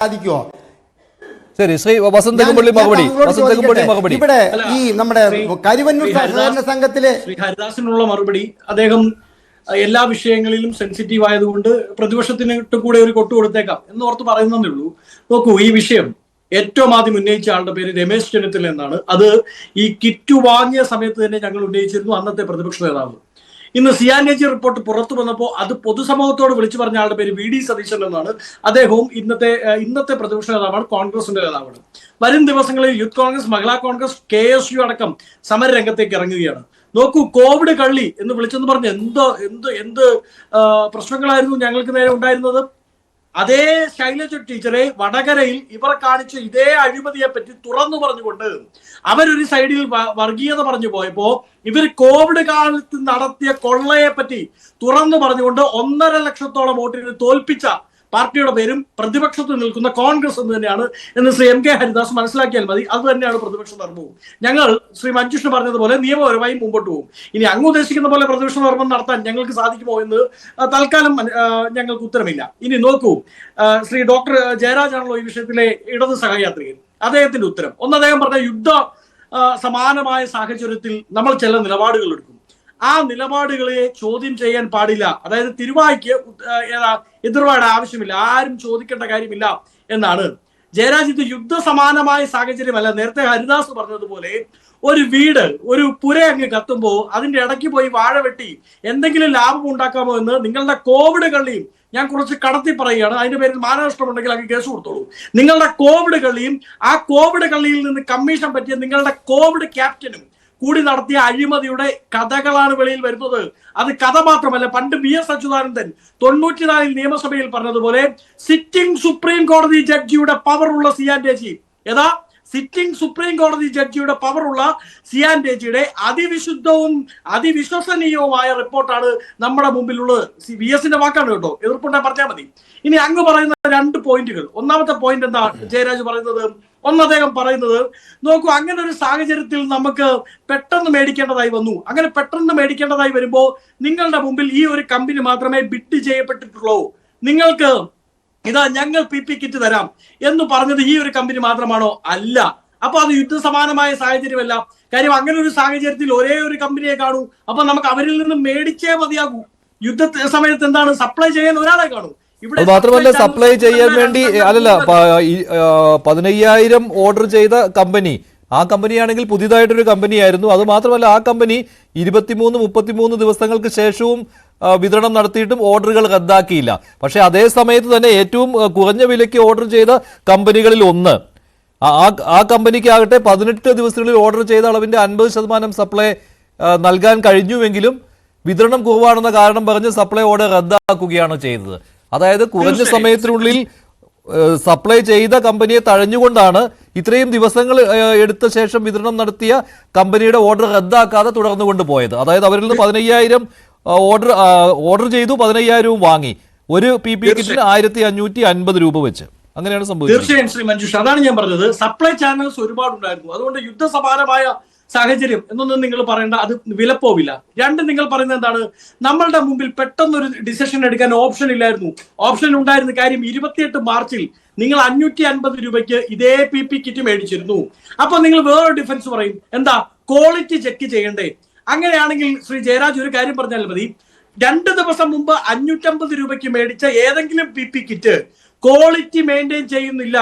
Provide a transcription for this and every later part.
സാധിക്കുമോ? ശരി, ശ്രീ വസന്തകുമ്പള്ളി മറുപടി. ഇവിടെ ഈ നമ്മുടെ കരുവന്നൂർ സഹകരണ സംഘത്തിലെ ഹരിദാസിനുള്ള മറുപടി, അദ്ദേഹം എല്ലാ വിഷയങ്ങളിലും സെൻസിറ്റീവ് ആയതുകൊണ്ട് പ്രതിപക്ഷത്തിന് കൂടെ ഒരു കൊട്ടു കൊടുത്തേക്കാം എന്ന് ഓർത്ത് പറയുന്നതേ ഉള്ളൂ. നോക്കൂ, ഈ വിഷയം ഏറ്റവും ആദ്യം ഉന്നയിച്ച ആളുടെ പേര് രമേശ് ചെന്നിത്തല എന്നാണ്. അത് ഈ കിറ്റ് വാങ്ങിയ സമയത്ത് തന്നെ ഞങ്ങൾ ഉന്നയിച്ചിരുന്നു, അന്നത്തെ പ്രതിപക്ഷ നേതാവ്. ഇന്ന് സിയാൻഎജി റിപ്പോർട്ട് പുറത്തു വന്നപ്പോൾ അത് പൊതുസമൂഹത്തോട് വിളിച്ചു പറഞ്ഞ ആളുടെ പേര് വി ഡി സതീശൻ എന്നാണ്. അദ്ദേഹവും ഇന്നത്തെ പ്രതിപക്ഷ നേതാവാണ്, കോൺഗ്രസിന്റെ നേതാവാണ്. വരും ദിവസങ്ങളിൽ യൂത്ത് കോൺഗ്രസ്, മഹിളാ കോൺഗ്രസ്, KSU അടക്കം സമരരംഗത്തേക്ക് ഇറങ്ങുകയാണ്. നോക്കൂ, കോവിഡ് കള്ളി എന്ന് വിളിച്ചെന്ന് പറഞ്ഞ് എന്ത് പ്രശ്നങ്ങളായിരുന്നു ഞങ്ങൾക്ക് നേരെ ഉണ്ടായിരുന്നത്. അതേ ശൈലജ ടീച്ചറെ വടകരയിൽ ഇവർ കാണിച്ച ഇതേ അഴിമതിയെ പറ്റി തുറന്നു പറഞ്ഞുകൊണ്ട് അവരൊരു സൈഡിൽ വർഗീയത പറഞ്ഞു പോയപ്പോ ഇവർ കോവിഡ് കാലത്ത് നടത്തിയ കൊള്ളയെ പറ്റി തുറന്നു പറഞ്ഞുകൊണ്ട് 1.5 ലക്ഷത്തോളം വോട്ടിന് തോൽപ്പിച്ച പാർട്ടിയുടെ പേരും പ്രതിപക്ഷത്ത് നിൽക്കുന്ന കോൺഗ്രസ് എന്ന് തന്നെയാണ് എന്ന് ശ്രീ MK ഹരിദാസ് മനസ്സിലാക്കിയാൽ മതി. അത് തന്നെയാണ് പ്രതിപക്ഷ ധർമ്മവും. ഞങ്ങൾ ശ്രീ മഞ്ജുഷ് പറഞ്ഞതുപോലെ നിയമപരമായി മുമ്പോട്ട് പോകും. ഇനി അങ്ങ് ഉദ്ദേശിക്കുന്ന പോലെ പ്രതിപക്ഷ ധർമ്മം നടത്താൻ ഞങ്ങൾക്ക് സാധിക്കുമോ എന്ന് തൽക്കാലം ഞങ്ങൾക്ക് ഉത്തരമില്ല. ഇനി നോക്കൂ, ശ്രീ ഡോക്ടർ ജയരാജ് ആണല്ലോ ഈ വിഷയത്തിലെ ഇടത് സഹയാത്രികൻ. അദ്ദേഹത്തിന്റെ ഉത്തരം അദ്ദേഹം പറഞ്ഞ യുദ്ധ സമാനമായ സാഹചര്യത്തിൽ നമ്മൾ ചില നിലപാടുകൾ എടുക്കും. ആ നിലപാടുകളെ ചോദ്യം ചെയ്യാൻ പാടില്ല. അതായത് തിരുവായ്ക്ക് എതിർവാട് ആവശ്യമില്ല, ആരും ചോദിക്കേണ്ട കാര്യമില്ല എന്നാണ് ജയരാജ്. യുദ്ധ സമാനമായ സാഹചര്യമല്ല. നേരത്തെ ഹരിദാസ് പറഞ്ഞതുപോലെ ഒരു വീട്, ഒരു പുര അങ്ങ് കത്തുമ്പോൾ അതിന്റെ ഇടയ്ക്ക് പോയി വാഴ വെട്ടി എന്തെങ്കിലും ലാഭം ഉണ്ടാക്കാമോ എന്ന് നിങ്ങളുടെ കോവിഡ് കള്ളിയും, ഞാൻ കുറച്ച് കടത്തി പറയുകയാണ്, അതിന്റെ പേരിൽ മാനനഷ്ടമുണ്ടെങ്കിൽ അങ്ങ് കേസ് കൊടുത്തോളൂ. നിങ്ങളുടെ കോവിഡ് കള്ളിയും ആ കോവിഡ് കള്ളിയിൽ നിന്ന് കമ്മീഷൻ പറ്റിയ നിങ്ങളുടെ കോവിഡ് ക്യാപ്റ്റനും കൂടി നടത്തിയ അഴിമതിയുടെ കഥകളാണ് വെളിയിൽ വരുന്നത്. അത് കഥ മാത്രമല്ല, പണ്ട് BS അച്യുതാനന്ദൻ 94 നിയമസഭയിൽ പറഞ്ഞതുപോലെ സിറ്റിംഗ് സുപ്രീം കോടതി ജഡ്ജിയുടെ പവറുള്ള സിയാൻഡേജി, സിറ്റിംഗ് സുപ്രീം കോടതി ജഡ്ജിയുടെ പവറുള്ള സിയാൻഡേജിയുടെ അതിവിശുദ്ധവും അതിവിശ്വസനീയവുമായ റിപ്പോർട്ടാണ് നമ്മുടെ മുമ്പിലുള്ളത്. BSന്റെ വാക്കാണ് കേട്ടോ, എതിർപ്പുണ്ടെ പറഞ്ഞാൽ മതി. ഇനി അങ്ങ് പറയുന്ന 2 പോയിന്റുകൾ. ഒന്നാമത്തെ പോയിന്റ് എന്താ ജയരാജ് പറയുന്നത്? അദ്ദേഹം പറയുന്നത്, നോക്കൂ, അങ്ങനെ ഒരു സാഹചര്യത്തിൽ നമുക്ക് പെട്ടെന്ന് മേടിക്കേണ്ടതായി വന്നു. അങ്ങനെ പെട്ടെന്ന് മേടിക്കേണ്ടതായി വരുമ്പോൾ നിങ്ങളുടെ മുമ്പിൽ ഈ ഒരു കമ്പനി മാത്രമേ ബിഡ് ചെയ്യപ്പെട്ടിട്ടുള്ളൂ. നിങ്ങൾക്ക് ഞങ്ങൾ PP കിറ്റ് തരാം എന്ന് പറഞ്ഞത് ഈ ഒരു കമ്പനി മാത്രമാണോ? അല്ല. അപ്പൊ അത് യുദ്ധസമാനമായ സാഹചര്യമല്ല. കാര്യം അങ്ങനെ ഒരു സാഹചര്യത്തിൽ ഒരേ ഒരു കമ്പനിയെ കാണൂ. അപ്പൊ നമുക്ക് അവരിൽ നിന്ന് മേടിച്ചേ മതിയാകൂ. യുദ്ധ സമയത്ത് എന്താണ്, സപ്ലൈ ചെയ്യാൻ ഒരാളെ കാണൂ. അത് മാത്രമല്ല, സപ്ലൈ ചെയ്യാൻ വേണ്ടി 15,000 ഓർഡർ ചെയ്ത കമ്പനി, ആ കമ്പനിയാണെങ്കിൽ പുതിയതായിട്ടൊരു കമ്പനിയായിരുന്നു. അത് മാത്രമല്ല, ആ കമ്പനി 23-33 ദിവസങ്ങൾക്ക് ശേഷവും വിതരണം നടത്തിയിട്ടും ഓർഡറുകൾ റദ്ദാക്കിയില്ല. പക്ഷെ അതേ സമയത്ത് തന്നെ ഏറ്റവും കുറഞ്ഞ വിലയ്ക്ക് ഓർഡർ ചെയ്ത കമ്പനികളിൽ ഒന്ന്, ആ കമ്പനിക്കാകട്ടെ 18 ദിവസങ്ങളിൽ ഓർഡർ ചെയ്ത അളവിന്റെ 50% സപ്ലൈ നൽകാൻ കഴിഞ്ഞുവെങ്കിലും വിതരണം കുറവാണെന്ന കാരണം പറഞ്ഞ് സപ്ലൈ ഓർഡർ റദ്ദാക്കുകയാണ് ചെയ്തത്. അതായത് കുറഞ്ഞ സമയത്തിനുള്ളിൽ സപ്ലൈ ചെയ്ത കമ്പനിയെ തഴഞ്ഞുകൊണ്ടാണ് ഇത്രയും ദിവസങ്ങൾ എടുത്ത ശേഷം വിതരണം നടത്തിയ കമ്പനിയുടെ ഓർഡർ റദ്ദാക്കാതെ തുടർന്നു കൊണ്ടുപോയത്. അതായത് അവരിൽ നിന്ന് 15,000 ഓർഡർ ചെയ്തു, 15,000 വാങ്ങി. ഒരു PP കിറ്റിന് 1,550 രൂപ വെച്ച്. അങ്ങനെയാണ് സംഭവിച്ചത്. തീർച്ചയായും ശ്രീ മഞ്ജുഷ്, അതാണ് ഞാൻ പറഞ്ഞത്. സപ്ലൈ ചാനൽസ് ഒരുപാടുണ്ടായിരുന്നു. അതുകൊണ്ട് യുദ്ധസമാനമായ സാഹചര്യം എന്നൊന്നും നിങ്ങൾ പറയേണ്ട, അത് വിലപ്പോവില്ല. 2, നിങ്ങൾ പറയുന്നത് എന്താണ്, നമ്മളുടെ മുമ്പിൽ പെട്ടെന്നൊരു ഡിസിഷൻ എടുക്കാൻ ഓപ്ഷൻ ഇല്ലായിരുന്നു. ഓപ്ഷൻ ഉണ്ടായിരുന്ന കാര്യം 28 മാർച്ചിൽ നിങ്ങൾ 550 രൂപയ്ക്ക് ഇതേ PP കിറ്റ് മേടിച്ചിരുന്നു. അപ്പൊ നിങ്ങൾ വേറൊരു ഡിഫൻസ് പറയും, എന്താ, ക്വാളിറ്റി ചെക്ക് ചെയ്യണ്ടേ? അങ്ങനെയാണെങ്കിൽ ശ്രീ ജയരാജ് ഒരു കാര്യം പറഞ്ഞാൽ മതി, 2 ദിവസം മുമ്പ് 550 രൂപയ്ക്ക് മേടിച്ച ഏതെങ്കിലും PP കിറ്റ് ക്വാളിറ്റി മെയിൻറ്റെയിൻ ചെയ്യുന്നില്ല,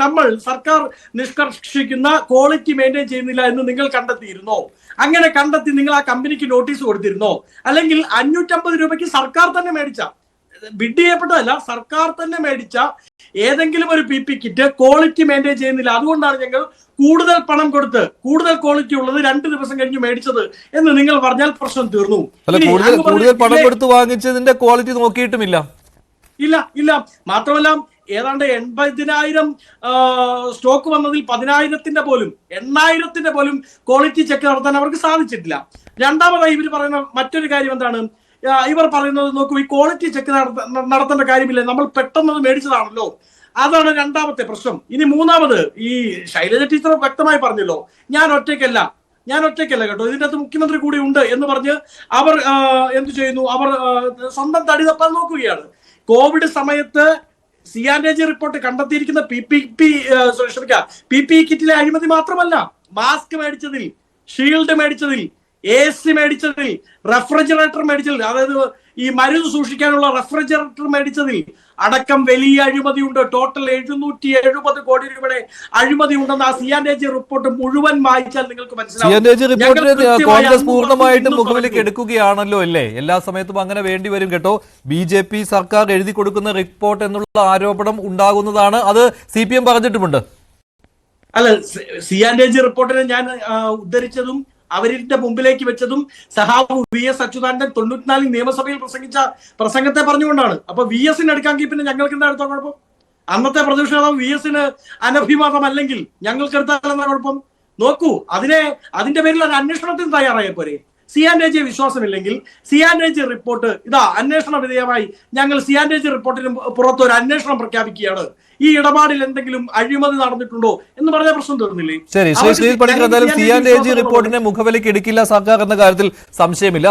നമ്മൾ സർക്കാർ നിഷ്കർഷിക്കുന്ന ക്വാളിറ്റി മെയിൻറ്റെയിൻ ചെയ്യുന്നില്ല എന്ന് നിങ്ങൾ കണ്ടെത്തിയിരുന്നോ? അങ്ങനെ കണ്ടെത്തി നിങ്ങൾ ആ കമ്പനിക്ക് നോട്ടീസ് കൊടുത്തിരുന്നോ? അല്ലെങ്കിൽ 550 രൂപയ്ക്ക് സർക്കാർ തന്നെ മേടിച്ച, ബിഡ് ചെയ്യപ്പെട്ടതല്ല, സർക്കാർ തന്നെ മേടിച്ച ഏതെങ്കിലും ഒരു PP കിറ്റ് ക്വാളിറ്റി മെയിൻറ്റെയിൻ ചെയ്യുന്നില്ല, അതുകൊണ്ടാണ് ഞങ്ങൾ കൂടുതൽ പണം കൊടുത്ത് കൂടുതൽ ക്വാളിറ്റി ഉള്ളത് 2 ദിവസം കഴിഞ്ഞ് മേടിച്ചത് എന്ന് നിങ്ങൾ പറഞ്ഞാൽ പ്രശ്നം തീർന്നു. കൂടുതൽ പണം കൊടുത്ത് വാങ്ങിച്ചതിന്റെ ക്വാളിറ്റി നോക്കിയിട്ടുമില്ല. ഇല്ല. മാത്രമല്ല, ഏതാണ്ട് 80,000 സ്റ്റോക്ക് വന്നതിൽ 10,000-ന്റെ പോലും 8,000-ന്റെ പോലും ക്വാളിറ്റി ചെക്ക് നടത്താൻ അവർക്ക് സാധിച്ചിട്ടില്ല. രണ്ടാമതായി ഇവർ പറയുന്ന മറ്റൊരു കാര്യം എന്താണ്, ഇവർ പറയുന്നത്, നോക്കൂ, ഈ ക്വാളിറ്റി ചെക്ക് നടത്തേണ്ട കാര്യമില്ല, നമ്മൾ പെട്ടെന്ന് മേടിച്ചതാണല്ലോ. അതാണ് രണ്ടാമത്തെ പ്രശ്നം. ഇനി മൂന്നാമത്, ഈ ശൈലജ ടീച്ചർ വ്യക്തമായി പറഞ്ഞല്ലോ, ഞാൻ ഒറ്റയ്ക്കല്ല കേട്ടോ, ഇതിൻ്റെ അകത്ത് മുഖ്യമന്ത്രി കൂടി ഉണ്ട് എന്ന് പറഞ്ഞ് അവർ എന്തു ചെയ്യുന്നു, അവർ സ്വന്തം തടി തപ്പാൻ നോക്കുകയാണ്. കോവിഡ് സമയത്ത് CAG റിപ്പോർട്ട് കണ്ടെത്തിയിരിക്കുന്ന PPE കിറ്റിലെ അഴിമതി മാത്രമല്ല, മാസ്ക് മേടിച്ചതിൽ, ഷീൽഡ് മേടിച്ചതിൽ, AC മേടിച്ചതിൽ, റെഫ്രിജറേറ്റർ മേടിച്ചതിൽ, അതായത് ഈ മരുന്ന് സൂക്ഷിക്കാനുള്ള റെഫ്രിജറേറ്റർ മേടിച്ചതിൽ അടക്കം വലിയ അഴിമതിയുണ്ട്. ടോട്ടൽ 770 കോടി രൂപയുടെ അഴിമതി ഉണ്ടെന്ന് ആ CAG റിപ്പോർട്ട് മുഴുവൻ വായിച്ചാൽ നിങ്ങൾക്ക് മനസ്സിലാവും. CAG റിപ്പോർട്ടിനെ കോൺഗ്രസ് പൂർണ്ണമായിട്ടും മുഖവിലേക്ക് എടുക്കുകയാണല്ലോ അല്ലേ? എല്ലാ സമയത്തും അങ്ങനെ വേണ്ടി വരും കേട്ടോ. BJP സർക്കാർ എഴുതി കൊടുക്കുന്ന റിപ്പോർട്ട് എന്നുള്ള ആരോപണം ഉണ്ടാകുന്നതാണ്. അത് CPM പറഞ്ഞിട്ടുമുണ്ട്. അല്ല, CAG റിപ്പോർട്ടിനെ ഞാൻ ഉദ്ധരിച്ചതും അവരിന്റെ മുമ്പിലേക്ക് വെച്ചതും സഹാബ് VS അച്യുതാനന്ദൻ 94 നിയമസഭയിൽ പ്രസംഗിച്ച പ്രസംഗത്തെ പറഞ്ഞുകൊണ്ടാണ്. അപ്പൊ VS എടുക്കാമെങ്കിൽ പിന്നെ ഞങ്ങൾക്ക് എന്താ എടുത്താൽ കുഴപ്പം? അന്നത്തെ പ്രതിപക്ഷ നേതാവ് VS അനഭിമതമല്ലെങ്കിൽ ഞങ്ങൾക്ക് എടുത്താൽ എന്താ കുഴപ്പം? നോക്കൂ, അതിന്റെ പേരിൽ ഒരു അന്വേഷണത്തിന് തയ്യാറായ പോരെ? CAG വിശ്വാസമില്ലെങ്കിൽ CAG റിപ്പോർട്ട് ഇതാ അന്വേഷണ വിധേയമായി ഞങ്ങൾ CAG റിപ്പോർട്ടിന് പുറത്ത് ഒരു അന്വേഷണം പ്രഖ്യാപിക്കുകയാണ്. ഈ ഇടപാടിൽ എന്തെങ്കിലും അഴിമതി നടന്നിട്ടുണ്ടോ എന്ന് പറഞ്ഞ പ്രശ്നം തീർന്നില്ലേ? ശരി, ശ്രീ പണിക്കർ, എന്തായാലും CAG റിപ്പോർട്ടിനെ മുഖവിലേക്ക് എടുക്കില്ല സർക്കാർ എന്ന കാര്യത്തിൽ സംശയമില്ല.